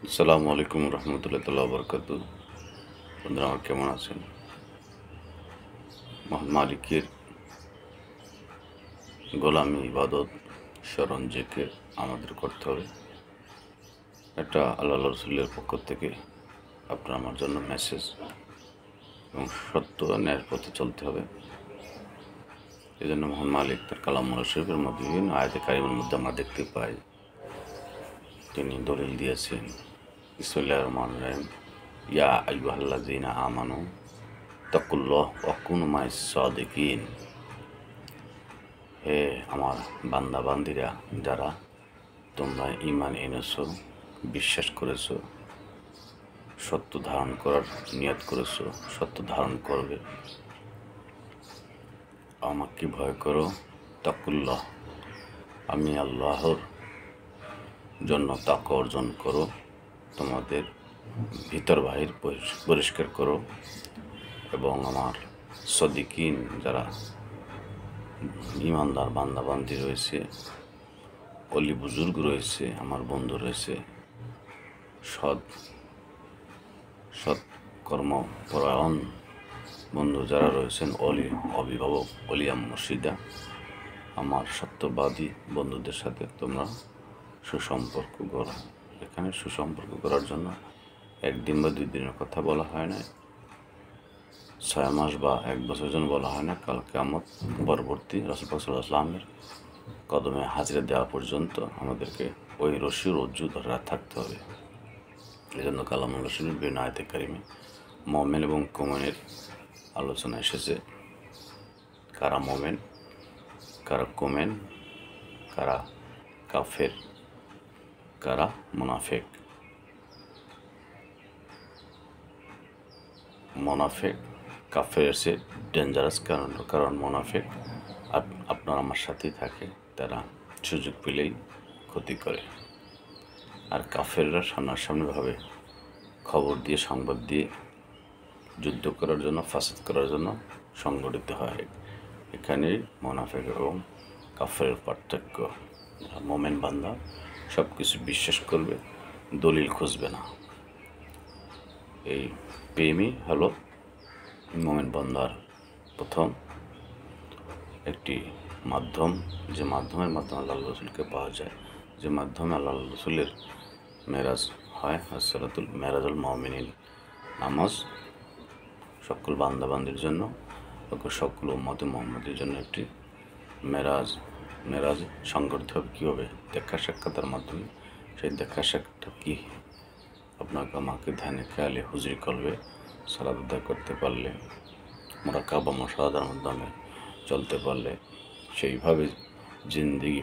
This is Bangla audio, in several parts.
আসসালামু আলাইকুম রহমতুল্লাহ বরকাত। বন্ধুরা, আমার কেমন আছেন? মহান মালিকের গোলামি, ইবাদত, স্মরণ জিকির আমাদের করতে হবে। এটা আল্লাহ রসুলের পক্ষ থেকে আপনার আমার জন্য মেসেজ, এবং সত্য ন্যায়ের পথে চলতে হবে। এই জন্য মহান মালিক তার কালামুল্লাহ শরীফের মধ্যে বিভিন্ন আয়াতে কারিমের মধ্যে আমরা দেখতে পাই, তিনি দলিল দিয়েছেন। বিসমিল্লাহির রহমানির রহিম। ইয়া আইয়ুহাল্লাযীনা আমানু তাকুল্লাহ ওয়া কুনু মা'আস সাদিকিন। হে আমার বান্দা বান্দিরা, যারা তোমরা ঈমান এনেছো, বিশ্বাস করেছো, সত্য ধারণ করার নিয়ত করেছো, সত্য ধারণ করবে, আমাকে ভয় করো। তাকুল্লাহ, আমি আল্লাহর জন্য তাকওয়া অর্জন করো, তোমাদের ভিতর বাহির পরিষ্কার করো। এবং আমার সাদিকিন, যারা ইমানদার বান্দা বান্দি রয়েছে, অলি বুজুর্গ রয়েছে, আমার বন্ধু রয়েছে, সৎ কর্মপরায়ণ বন্ধু যারা রয়েছেন, অভিভাবক, অলিয়া মুর্শিদা, আমার সত্যবাদী বন্ধুদের সাথে তোমরা সুসম্পর্ক করো। এখানে সুসম্পর্ক করার জন্য একদিন বা 2 দিনের কথা বলা হয় না, 6 মাস বা 1 বছরের জন্য বলা হয় না। কাল কিয়ামত পরবর্তী রাসূল পাক সাল্লাল্লাহু আলাইহি ওয়াসাল্লামের কদমে হাজিরা দেওয়া পর্যন্ত আমাদেরকে ওই রশি রজ্জু ধরে থাকতে হবে। এই জন্য কালামুল্লাহ শরীফ বিভিন্ন আয়াতে কারিমে মুমিন এবং কুমিনের আলোচনা এসেছে। কারা মুমিন, কারা কুমিন, কারা কাফের, কারা মুনাফিক। মুনাফিক কাফের চেয়ে ডেঞ্জারাস, কারণ মুনাফিক আপনার আমার সাথেই থাকে, তারা সুযোগ পেলেই ক্ষতি করে। আর কাফেররা সামনাসামনিভাবে খবর দিয়ে, সংবাদ দিয়ে যুদ্ধ করার জন্য, ফাসাদ করার জন্য সংগঠিত হয়। এখানে মুনাফিক এবং কাফেরের পার্থক্য। মুমিন বান্দা সব কিছু বিশ্বাস করবে, দলিল খুঁজবে না। এই প্রেমই হলো মুমিন বান্দার প্রথম একটি মাধ্যম, যে মাধ্যমে আল্লাহ রসুলকে পাওয়া যায়, যে মাধ্যমে আল্লাহ রসুলের মেরাজ হয়। আসসালাতুল মেরাজুল মুমিনিন, নামাজ সকল বান্দাবান্দির জন্য, সকল উম্মতে মুহাম্মদের জন্য একটি মেরাজ সংগঠিত হবে। কীভাবে? দেখা সাক্ষাতের মাধ্যমে। সেই দেখা সাক্ষাৎ কি? আপনাকে আমাকে ধ্যানে খেয়ালে হুজুরি করবে, সালাত আদায় করতে পারলে, মুরাকাবা মুশাহাদার মাধ্যমে চলতে পারলে, সেইভাবে জিন্দেগি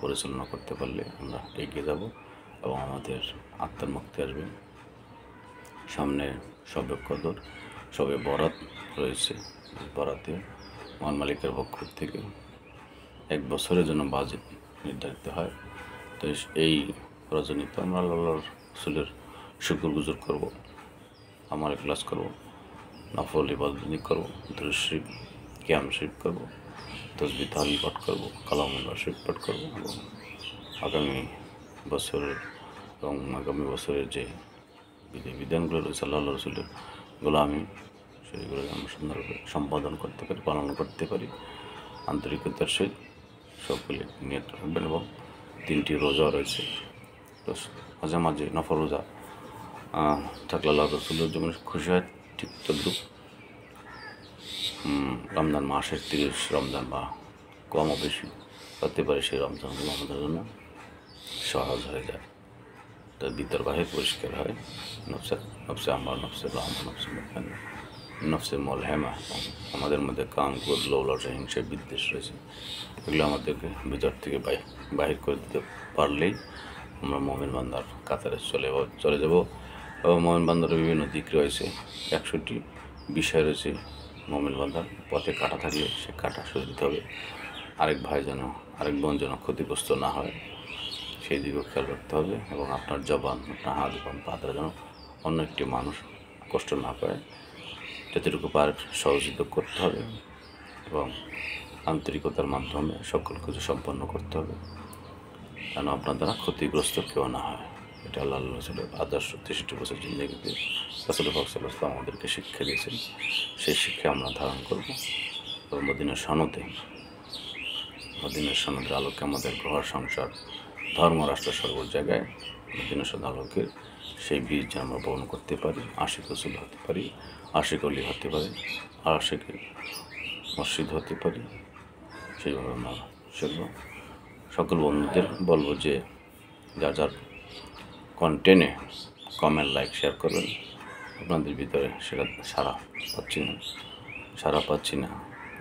পরিচালনা করতে পারলে আমরা এগিয়ে যাব এবং আমাদের আত্মার মুক্তি আসবে। সামনে শবে কদর, শবে বরাত রয়েছে। বরাতে মহান মালিকের পক্ষ থেকে 1 বছরের জন্য বাজেট নির্ধারিত হয়। তো এই রজনীতে আমরা আল্লাহর রাসূলের শুকরগুজার করব, আমার ইখলাস করব, নফল ইবাদত করব, দুরূদ শরীফ, কিয়াম শরীফ করব, তাসবিহ তাহলিল পাঠ করব, কালামুল্লাহ শরীফ পাঠ করব। এবং আগামী বছরের যে বিধানগুলো রয়েছে আল্লাহ রসুলের গোলামি, সেগুলো আমরা সুন্দরভাবে সম্পাদন করতে পারি, পালন করতে পারি। আন্তরিকতার সহিত সকলে নিয়ত রাখবেন। এবং 3টি রোজা রয়েছে, মাঝে মাঝে নফল রোজা থাকলে আল্লাহ রসুলের যেমন খুশি হয়, ঠিক তদ্রুপ রমজান মাসের 30 রমজান বা কমও বেশি হতে পারে, সেই রমজানগুলো আমাদের জন্য সহজ হয়ে যায়। তার ভিতর বাহির পরিষ্কার হয়। নফসে আমার, নফসে রহমান, নফসে মলহেমা, আমাদের মধ্যে কাম, ক্রোধ, লোভ, লালসা, হিংসা, বিদ্বেষ রয়েছে। এগুলো আমাদেরকে ভিতর থেকে বাহির করে দিতে পারলেই আমরা মুমিন বান্দার কাতারে চলে যাব। এবং মুমিন বান্দার বিভিন্ন দিক রয়েছে, 100টি বিষয় রয়েছে। মুমিন বান্দার পথে কাঁটা থাকলে সে কাঁটা সরিয়ে দিতে হবে। আরেক বোন যেন ক্ষতিগ্রস্ত না হয়, সেই দিকেও খেয়াল রাখতে হবে। এবং আপনার জবান, আপনার হাত, পা দ্বারা যেন অন্য একটি মানুষ কষ্ট না পায়, যতটুকু পারে সহযোগিতা করতে হবে। এবং আন্তরিকতার মাধ্যমে সকল কিছু সম্পন্ন করতে হবে, যেন আপনার দ্বারা ক্ষতিগ্রস্ত কেউ না হয়। এটা আল্লাহ রসুলের আদর্শ। 63 বছর জিন্দগিতে রাসূল পাক সাল্লাল্লাহু আলাইহি ওয়াসাল্লাম আমাদেরকে শিক্ষা দিয়েছেন, সেই শিক্ষা আমরা ধারণ করব এবং মদিনার সনদের আলোকে আমাদের ঘর সংসার ধর্ম রাষ্ট্র সর্ব জায়গায় মদিনার সনদ আলোকের সেই বীজ যেন আমরা বহন করতে পারি, আশিক রসুল হতে পারি, আশিক অলি হতে পারি, আশিক মসজিদ হতে পারি, সেইভাবে আমরা চলব। সকল বন্ধুদের বলবো যে যার যার কন্টেন্টে কমেন্ট, লাইক, শেয়ার করবেন। আপনাদের ভিতরে সেটা সাড়া পাচ্ছি না,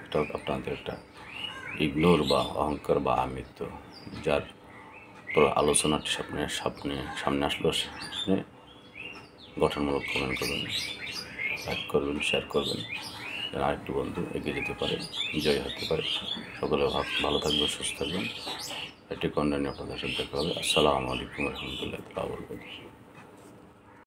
এটা আপনাদের একটা ইগনোর বা অহংকার বা আমিত্ব। যার আলোচনাটি সামনে আসলো সেখানে গঠনমূলক কমেন্ট করবেন, লাইক করবেন, শেয়ার করবেন, যেন আরেকটু বন্ধু এগিয়ে যেতে পারে, জয় হতে পারে। সকলে ভালো থাকবেন, সুস্থ থাকবেন। একটি কন্টেন্ট আপনাদের সাথে দেখা হবে। আসসালামু আলাইকুম রহমতুল্লাহ।